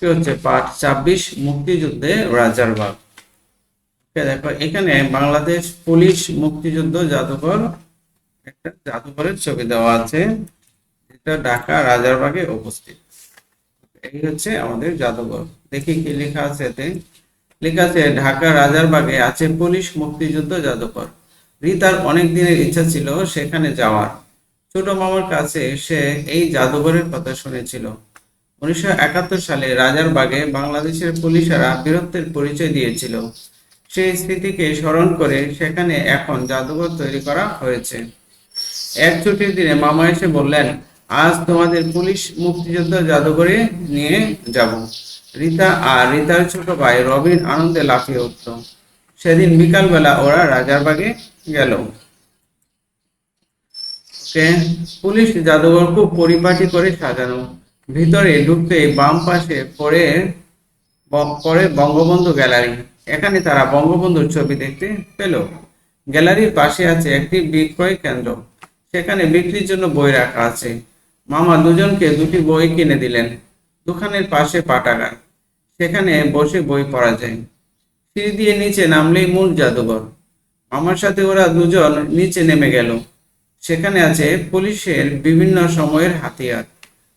আজকে হচ্ছে পার্ট 26 মুক্তিযুদ্ধে রাজারবাগ। দেখো এখানে বাংলাদেশ পুলিশ মুক্তিযুদ্ধ জাদুঘর, একটা জাদুঘরের ছবি দেওয়া আছে যেটা ঢাকা রাজারবাগে অবস্থিত। এই হচ্ছে আমাদের জাদুঘর। দেখি কি লেখা আছে এতে। লেখা আছে ঢাকা রাজারবাগে আছে পুলিশ মুক্তিযুদ্ধ জাদুঘর। রিতার অনেক দিনের ইচ্ছা ছিল সেখানে যাওয়ার। ছোট মামার কাছে সে এই জাদুঘরের কথা শুনেছিল। 1971 সালে রাজারবাগে বাংলাদেশের পুলিশেরা বীরত্বের পরিচয় দিয়েছিল। সেই স্মৃতিকে স্মরণ করে সেখানে এখন জাদুঘর তৈরি করা হয়েছে। এক ছুটির দিনে মামা এসে বললেন, আজ তোমাদের পুলিশ মুক্তিযুদ্ধ জাদুঘরে নিয়ে যাব। রিতা আর রিতার ছোট ভাই রবিন আনন্দে লাফিয়ে উঠল। সেদিন বিকালবেলা ওরা রাজারবাগে গেল। পুলিশ জাদুঘর খুব পরিপাটি করে সাজানো। ভিতরে ঢুকতেই বাম পাশে পড়ে বঙ্গবন্ধু গ্যালারি। এখানে তারা বঙ্গবন্ধুর ছবি দেখতে পেল। গ্যালারির পাশে আছে একটি বিক্রয় কেন্দ্র। সেখানে বিক্রির জন্য বই রাখা আছে। মামা দুজনকে দুটি বই কিনে দিলেন। দোকানের পাশে পাঠাগার, সেখানে বসে বই পড়া যায়। সিঁড়ি দিয়ে নিচে নামলেই মূল জাদুঘর। মামার সাথে ওরা দুজন নিচে নেমে গেল। সেখানে আছে পুলিশের বিভিন্ন সময়ের হাতিয়ার,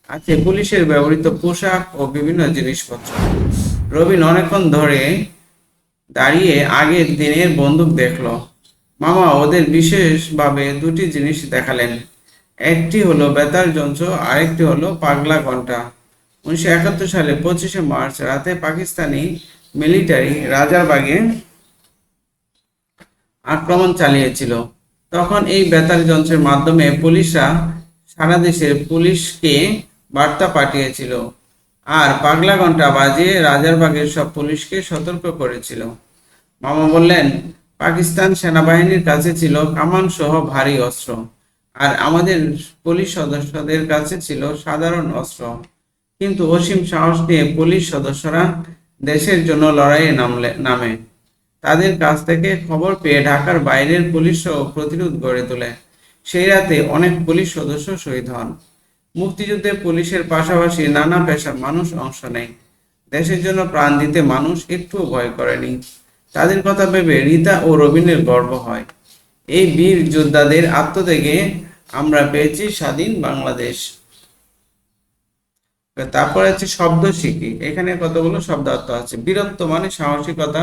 আছে পুলিশের ব্যবহৃত পোশাক ও বিভিন্ন জিনিসপত্র। রবিন অনেকক্ষণ ধরে দাঁড়িয়ে আগের দিনের বন্দুক দেখলো। মামা ওদের বিশেষভাবে দুটি জিনিস দেখালেন। একটি হলো বেতার যন্ত্র, আরেকটি হলো পাগলা ঘন্টা। 1971 সালে 25শে মার্চ রাতে পাকিস্তানি মিলিটারি রাজারবাগে আক্রমণ চালিয়েছিল। তখন এই বেতার যন্ত্রের মাধ্যমে পুলিশরা সারা দেশের পুলিশকে বার্তা পাঠিয়েছিল, আর পাগলা ঘন্টা বাজিয়ে রাজারবাগের সব পুলিশকে সতর্ক করেছিল। মামা বললেন, পাকিস্তান সেনাবাহিনীর কাছে ছিল কামান সহ ভারী অস্ত্র, আর আমাদের পুলিশ সদস্যদের কাছে ছিল সাধারণ অস্ত্র। কিন্তু অসীম সাহস নিয়ে পুলিশ সদস্যরা দেশের জন্য লড়াইয়ে নামে। তাদের কাছ থেকে খবর পেয়ে ঢাকার বাইরের পুলিশও প্রতিরোধ গড়ে তোলে। সেই রাতে অনেক পুলিশ সদস্য শহীদ হন। মুক্তিযুদ্ধে পুলিশের পাশাপাশি নানা পেশার মানুষ অংশ নেয়। দেশের জন্য প্রাণ দিতে মানুষ একটুও ভয় করেনি। তাদের কথা ভেবে রিতা ও রবিনের গর্ব হয়। এই বীর যোদ্ধাদের আত্মত্যাগে আমরা পেয়েছি স্বাধীন বাংলাদেশ। তারপরে আছে শব্দ শিখি। এখানে কতগুলো শব্দার্থ আছে। বীরত্ব মানে সাহসিকতা।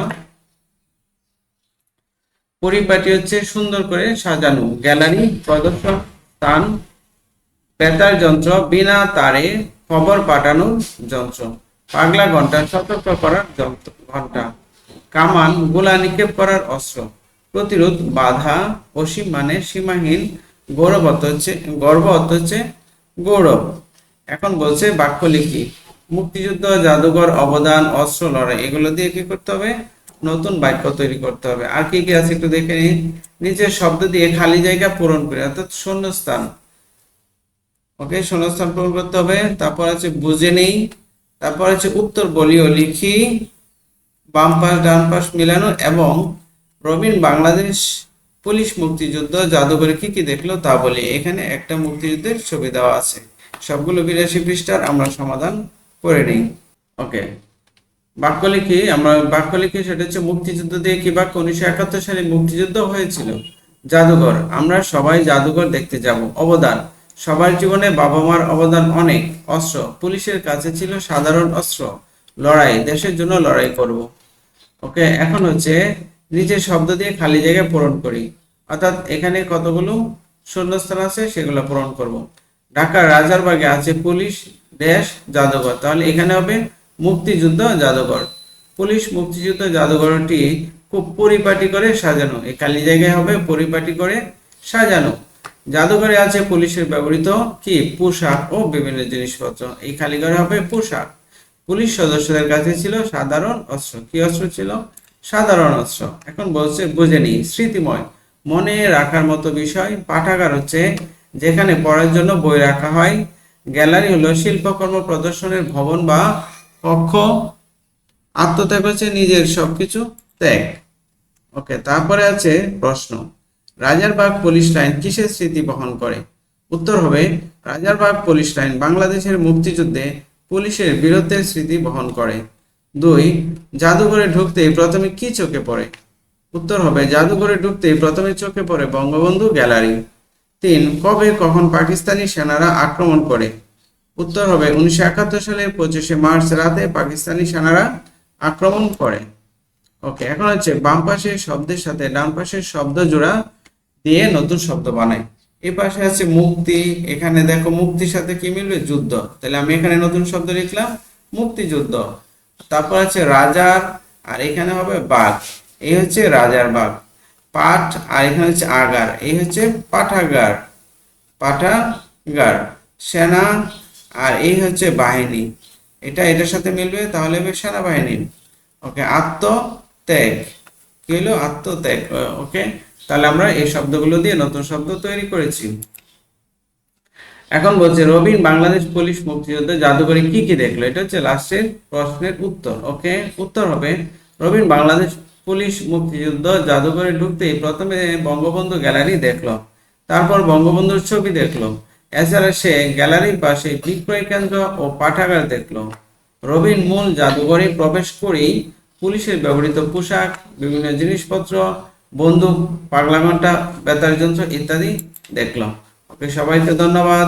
পরিপাটি হচ্ছে সুন্দর করে সাজানো। গ্যালারি প্রদর্শন স্থান। বেতার যন্ত্র বিনা তারে খবর পাঠানোর যন্ত্র। পাগলা ঘন্টা সতর্ক করার যন্ত্র ঘন্টা। কামান গোলা নিক্ষেপ করার অস্ত্র। প্রতিরোধ বাধা। অসীম মানে সীমাহীন। গৌরব অর্থ হচ্ছে গৌরব। এখন বলছে বাক্য লিখি। মুক্তিযুদ্ধ জাদুঘর অবদান অস্ত্র লড়াই, এগুলো দিয়ে কি করতে হবে? নতুন বাক্য তৈরি করতে হবে। আর কি কি আছে একটু দেখে নিই। নিচের শব্দ দিয়ে খালি জায়গা পূরণ করে, অর্থাৎ শূন্যস্থান। ওকে, শূন্যস্থান পূরণ করতে হবে। তারপর আছে বুঝে নেই। তারপর আছে উত্তর বলি ও লিখি। বাম পাশ ডান পাশ মিলানো। এবং রবিন বাংলাদেশ পুলিশ মুক্তিযুদ্ধ জাদুঘরে কি কি দেখলো তা বলি। এখানে একটা মুক্তিযুদ্ধের ছবি দেওয়া আছে। সবগুলো 82 পৃষ্ঠার আমরা সমাধান করে নিই। ওকে, বাক্য লিখি। সেটা হচ্ছে মুক্তিযুদ্ধ দিয়ে কি বাক্য। 1971 সালে মুক্তিযুদ্ধ হয়েছিল। জাদুঘর, আমরা সবাই জাদুঘর দেখতে যাব। অবদান, সবার জীবনে বাবা মার অবদান অনেক। অস্ত্র, পুলিশের কাছে ছিল সাধারণ অস্ত্র। লড়াই, দেশের জন্য লড়াই করব। ওকে, এখন হচ্ছে নিচের শব্দ দিয়ে খালি জায়গা পূরণ করি। অর্থাৎ এখানে কতগুলো শূন্যস্থান আছে সেগুলো পূরণ করব। ঢাকার রাজারবাগে আছে পুলিশ দেশ জাদুঘর, তাহলে এখানে হবে মুক্তিযুদ্ধ জাদুঘর। পুলিশ মুক্তিযুদ্ধ জাদুঘরটি খুব পরিপাটি করে সাজানো। এই খালি জায়গায় হবে পরিপাটি করে সাজানো। জাদুঘরে আছে পুলিশের ব্যবহৃত কি পোশাক ও বিভিন্ন জিনিসপত্র। এই খালি ঘরে হবে পোশাক। পুলিশ সদস্যদের কাছে ছিল সাধারণ অস্ত্র। কি অস্ত্র ছিল? সাধারণ অস্ত্র। এখন বলছে বুঝে নিই। স্মৃতিময়, মনে রাখার মতো বিষয়। পাঠাগার হচ্ছে যেখানে পড়ার জন্য বই রাখা হয়। গ্যালারি হলো শিল্পকর্ম প্রদর্শনের ভবন বা কক্ষ। আত্মত্যাগ হচ্ছে নিজের সবকিছু ত্যাগ। ওকে, তারপরে আছে প্রশ্ন। রাজারবাগ পুলিশ লাইন কিসের স্মৃতি বহন করে? উত্তর হবে রাজারবাগ পুলিশ লাইন বাংলাদেশের মুক্তিযুদ্ধে পুলিশের বীরত্বের স্মৃতি বহন করে। 2 জাদুঘরে ঢুকতেই প্রথমে কি চোখে পড়ে? উত্তর হবে জাদুঘরে ঢুকতেই প্রথমে চোখে পড়ে বঙ্গবন্ধু গ্যালারি। 3 কবে কখন পাকিস্তানি সেনারা আক্রমণ করে? উত্তর হবে 1971 সালের 25শে মার্চ রাতে পাকিস্তানি সেনারা আক্রমণ করে। ওকে, এখন হচ্ছে বাম পাশের শব্দের সাথে ডান পাশের শব্দ জোড়া দিয়ে নতুন শব্দ বানাই। এই পাশে আছে মুক্তি, এখানে দেখো মুক্তির সাথে কি মিলবে? যুদ্ধ। তাহলে আমি এখানে নতুন শব্দ লিখলাম মুক্তিযুদ্ধ। তারপর আছে রাজার, আর এখানে হবে বাঘ, এই হচ্ছে রাজার বাঘ। পাঠ, আর এখানে হচ্ছে আগার, এই হচ্ছে পাঠাগার, পাঠাগার। সেনা, আর এই হচ্ছে বাহিনী, এটা এটার সাথে মিলবে, তাহলে হবে সেনাবাহিনী। ওকে, আত্মত্যাগ, কি হলো? আত্মত্যাগ। ওকে, তাহলে আমরা এই শব্দগুলো দিয়ে নতুন শব্দ তৈরি করেছি। এখন বলছে রবিন বাংলাদেশ পুলিশ মুক্তিযুদ্ধ জাদুঘরে কি কি দেখলো? এটা হচ্ছে লাস্টের প্রশ্নের উত্তর। ওকে, উত্তর হবে রবিন বাংলাদেশ পুলিশ মুক্তিযুদ্ধ জাদুঘরে ঢুকতেই প্রথমে বঙ্গবন্ধু গ্যালারি দেখলো, তারপর বঙ্গবন্ধুর ছবি দেখলো। এছাড়া সে গ্যালারির পাশে বিক্রয় কেন্দ্র ও পাঠাগার দেখলো। রবিন মূল জাদুঘরে প্রবেশ করেই পুলিশের ব্যবহৃত পোশাক, বিভিন্ন জিনিসপত্র, বন্দুক, পাগলা ঘণ্টা, বেতার যন্ত্র ইত্যাদি দেখলো। ওকে, সবাইকে ধন্যবাদ।